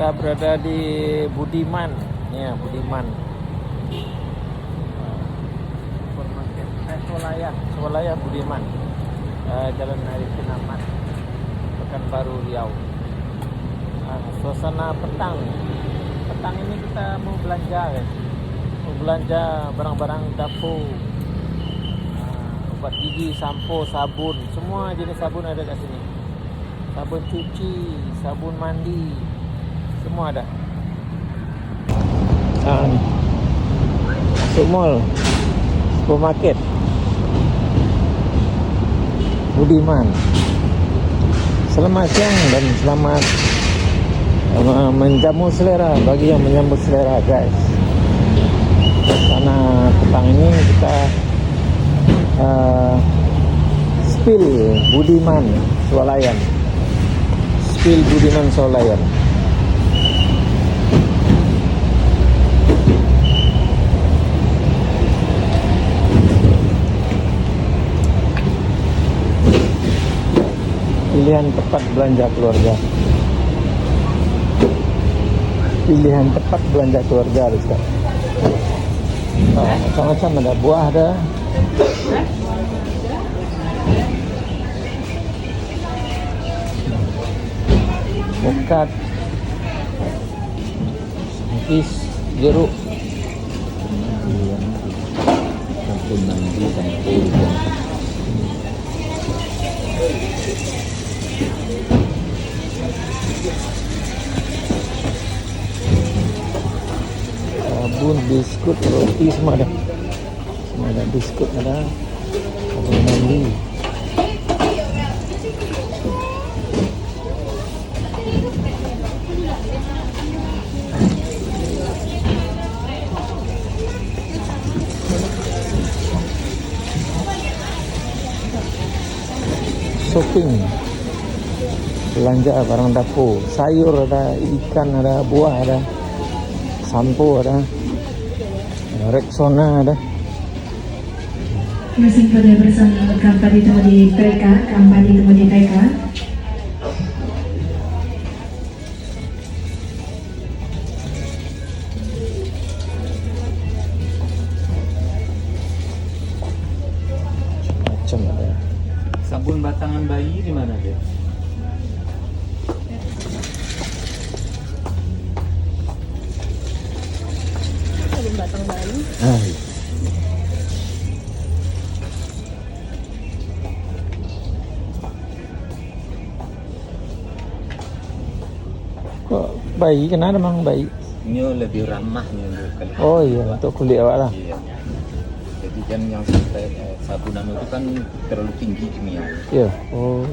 Kita berada di Budiman, ya Budiman. Supermarket Swalaya Budiman, Jalan Arifin Ahmad, Pekanbaru Riau. Suasana petang ini kita mau belanja, guys. Mau belanja barang-barang dapur, obat gigi, sampo, sabun, semua jenis sabun ada di sini. Sabun cuci, sabun mandi, semua ada. Masuk mall, supermarket Budiman. Selamat siang dan selamat menjamu selera bagi yang menyambut selera, guys. Karena petang ini kita spill Budiman Swalayan. Spill Budiman Swalayan. Pilihan tepat belanja keluarga. Pilihan tepat belanja keluarga, Rizka. Macam-macam ada, buah ada. Mokat, semangkis, jeruk. Sabun mandi, sampo. Sabun, biskut, roti, semua ada. Semua ada, biskut ada, sabun mandi. Shopping, belanja barang dapur, sayur ada, ikan ada, buah ada, sampo ada, Rexona ada. Masih pada bersama Company Temudi PK, Company Temudi PK. Macam ada. Sabun batangan bayi di mana dia? Sabun batang bayi. Kok bayi, kenapa memang bayi? Ini lebih ramahnya kali. Oh iya, untuk kulit awak lah. Iya. Jadi kan yang sampai sabunan itu kan terlalu tinggi kimia. Iya. Oh.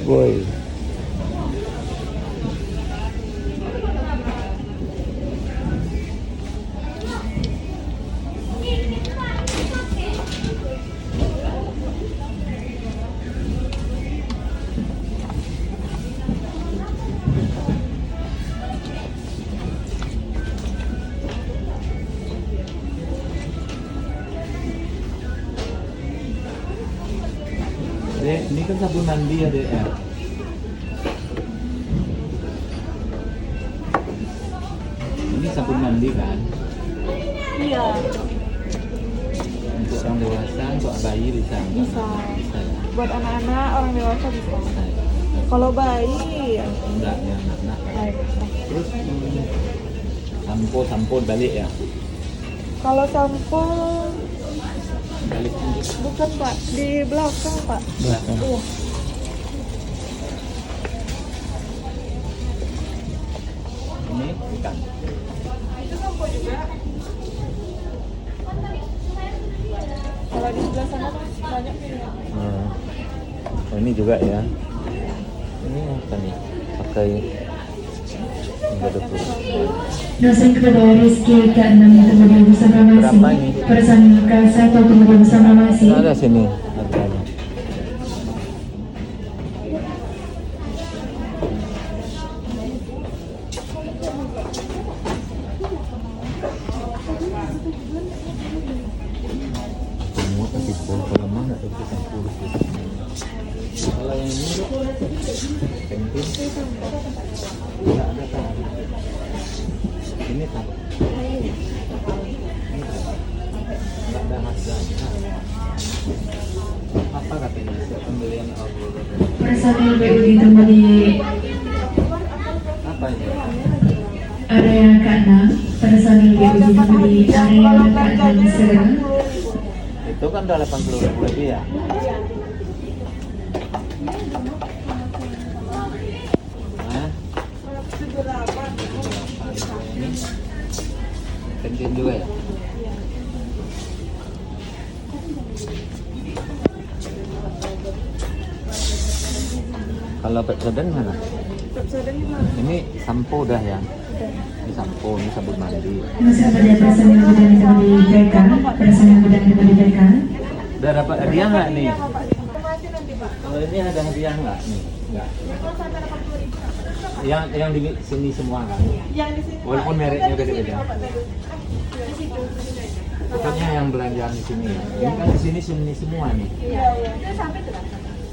Boy. Dek, ini kan sabun mandi ya, Dek. Ini sabun mandi kan? Iya. Untuk orang dewasa, untuk bayi bisa nggak? Bisa. Bisa ya? Buat anak-anak, orang dewasa bisa. Bisa ya? Kalau bayi, ya Enggak, ya anak-anak. baik. Terus sampo balik ya? Kalau sampo Balik untuk bukan Pak, di belakang Pak. belakang. Iya. Ini ikan. Itu sampo juga. Kalau di sebelah sana Pak, banyak pilihan. Oh, ini juga ya. Ini apa nih? Pakai hingga 20. Dosen kepada Rizky ke-6 kemudian bersama Masih. Berapa ini? Personil K1 kemudian bersama Masih. Ada sini harganya. Semua tapi kalau mana tuh kita pulus gitu. Kalau yang ini penting tidak ada kan? Ini kan? Tidak ada harganya. Apa katanya? Pembelian Allah. Personil BUD kembali Apa ini? area K6. Personil BUD kembali area K6 segera. Itu kan udah 80.000 lebih ya? Hah? Ini penting juga ya? Kalau Pepsodent mana? Pepsodent gimana? Ini sampo dah ya? Ini sampo, ini sabun mandi. Masih pada personil gudang kembali PK. Personil gudang kembali PK. Udah dapat hadiah nggak nih? Informasi nanti Pak. Kalau ini ada hadiah nggak nih? Nggak. Kalau sampai 80.000. Yang di sini semua kan? Yang di sini. Walaupun Pak. mereknya Yang di beda-beda. sini, Pak, tadi. Di situ. Pokoknya yang belanjaan di sini ya. Ini kan di sini semua nih. Iya, iya. Itu sampai tuh.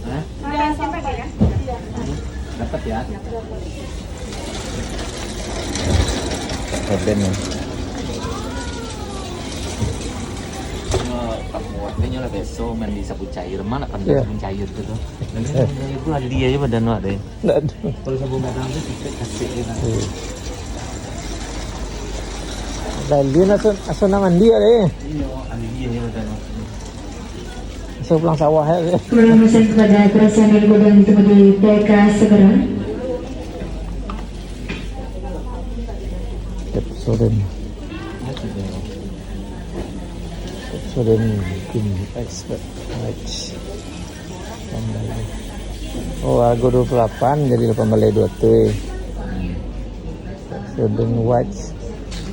Hah? Iya, sampai ya. Iya. Dapat ya? Pepsodent ya. Kamu waktunya lah besok mandi sabun cair mana kan sabun cair tu tu. Itu hadiah aja pada nak deh. Nggak ada. Kalau sabun merah tu kita kasih dia. Dahil yun aso naman dia deh. Iya, hadiah dia pada nak. Aso pulang sawah ya. Kurang mesin kepada personil gudang kembali PK segera. Pepsodent. Pepsodent bikin expert match. Oh, harga 28 jadi 18.20. Pepsodent white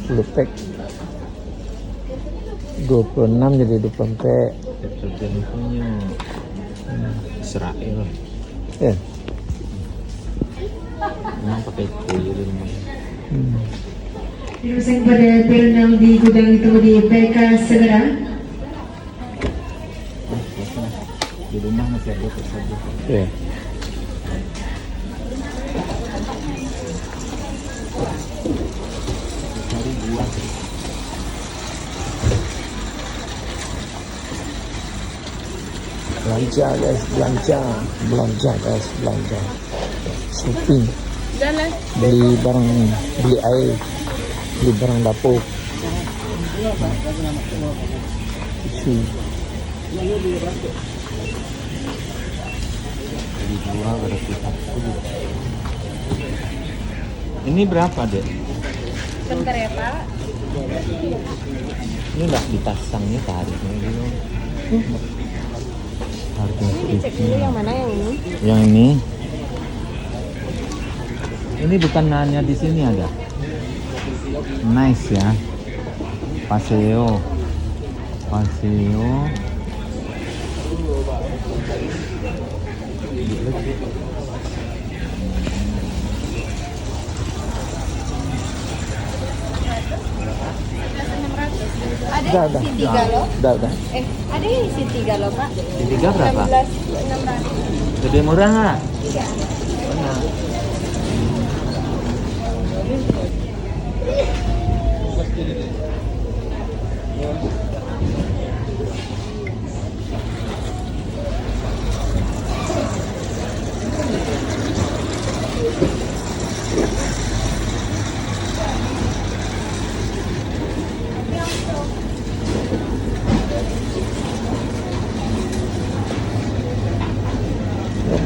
full pack 26 jadi 24. Pepsodent punya Israel. Ya. Memang pakai kulit di rumah. Dosen kepada personil di gudang kembali PK segera. Di rumah masih ada Pepsodent. Ya. Cari buah. Belanja guys, belanja guys, belanja. Shopping, Jalan. beli barang, beli air, beli barang dapur. Tisu. Beli buah ada kita. Ini berapa deh? Bentar ya Pak. Ini nggak dipasangnya tarifnya gitu. Harganya Cek dulu yang mana yang ini? Yang ini. Ini bukan hanya di sini ada. Nice ya. Paseo. Ada Udah, yang isi 3 loh. Udah. Ada yang isi 3 loh Pak. Di tiga berapa? 16.600. Lebih murah nggak? Iya. Benar.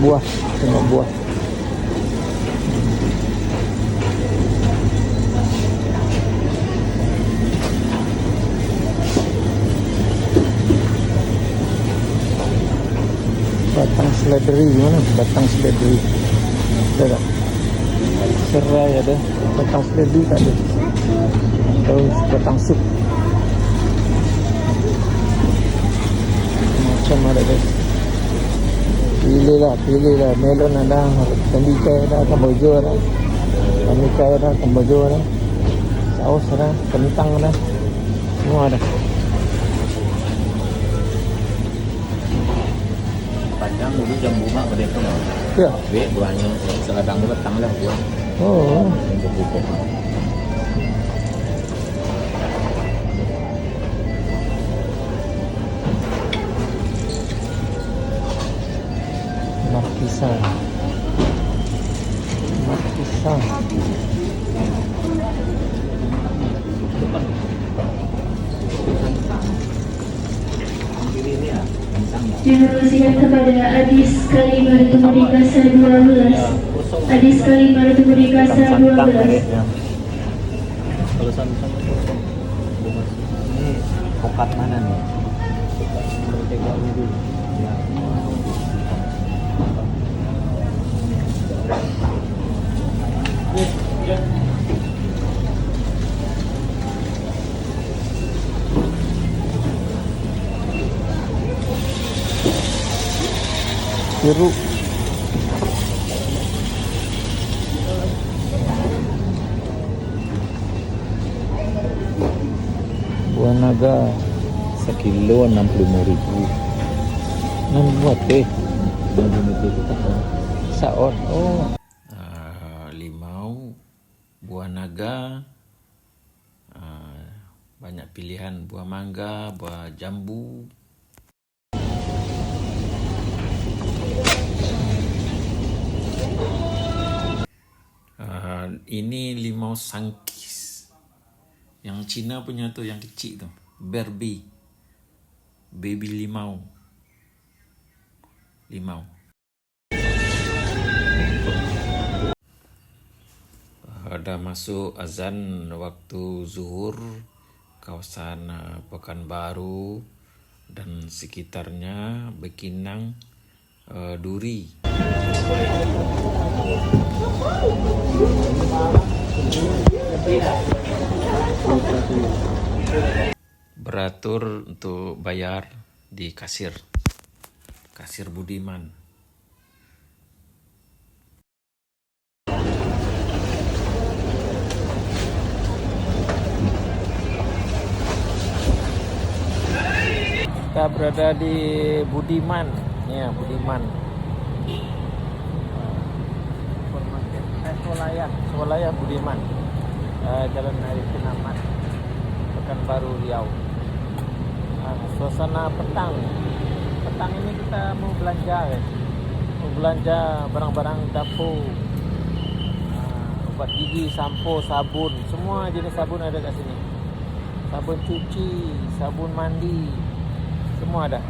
Buah, tengok buah. Batang seledri gimana? Batang seledri. Ada tak? serai ada, batang seledri tak ada. Terus batang sup. Macam ada guys. Pilih lah. Melon ada, tembikai ada, kemboja ada. Tembikai ada, kemboja ada. Saus ada, kentang ada. Semua ada. Padang dulu jambu mak pada itu nggak? Ya. Buahnya seladang petang lah buah. Oh. Untuk pupuk. Markisan. Diinformasikan kepada Adis Kalimar Tumuri Kasar 12. Adis Kalimar Tumuri Kasar 12. Kalau santan kosong. Ini pokat mana nih? Pokat dulu. Ya. Jeruk. Buah naga Sekilo 65.000. nan buat teh Itu tak tahu. saon. Oh. Limau, buah naga, banyak pilihan buah mangga, buah jambu. Ini limau sangkis. Yang Cina punya tuh yang kecil tuh, Barbie. Baby limau. Ada masuk azan waktu zuhur kawasan Pekanbaru dan sekitarnya Bekinang, Duri. Beratur untuk bayar di kasir Budiman. Kita berada di Budiman, ya Budiman. Swalaya Budiman, Jalan Arifin Ahmad, Pekanbaru Riau. Suasana petang ini kita mau belanja guys. Mau belanja barang-barang dapur, obat gigi, sampo, sabun, semua jenis sabun ada kat sini. Sabun cuci, sabun mandi, semua ada.